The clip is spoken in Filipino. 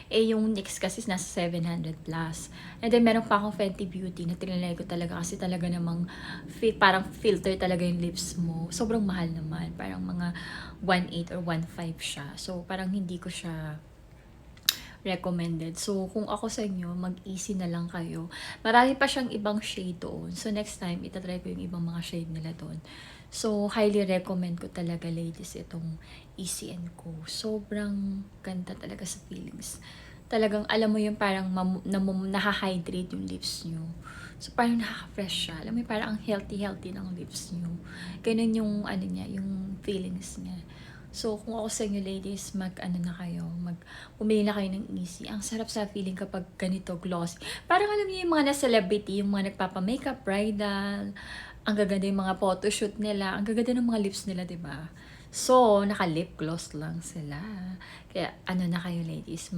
Eh, yung NYX kasi nasa 700 plus. And then, meron pa akong Fenty Beauty na tinanay ko talaga kasi talaga namang parang filter talaga yung lips mo. Sobrang mahal naman. Parang mga 1.8 or 1.5 siya. So, parang hindi ko siya recommended. So, kung ako sa inyo, mag-easy na lang kayo. Marami pa siyang ibang shade doon. So, next time, itatry ko yung ibang mga shade nila doon. So, highly recommend ko talaga, ladies, itong Easy & Co. Sobrang ganda talaga sa feelings. Talagang, alam mo yung parang nahahydrate yung lips nyo. So, parang nakaka-fresh siya. Alam mo yung parang ang healthy-healthy ng lips nyo. Ganun yung, ano niya, yung feelings niya. So, kung ako sa inyo, ladies, bumili na kayo ng Easy. Ang sarap sa feeling kapag ganito, glossy. Parang alam niyo yung mga na-celebrity, yung mga nagpapa-makeup, bridal, ang gaganda yung mga photoshoot nila, ang gaganda ng mga lips nila, 'di ba? So, naka-lip gloss lang sila. Kaya, ano na kayo, ladies,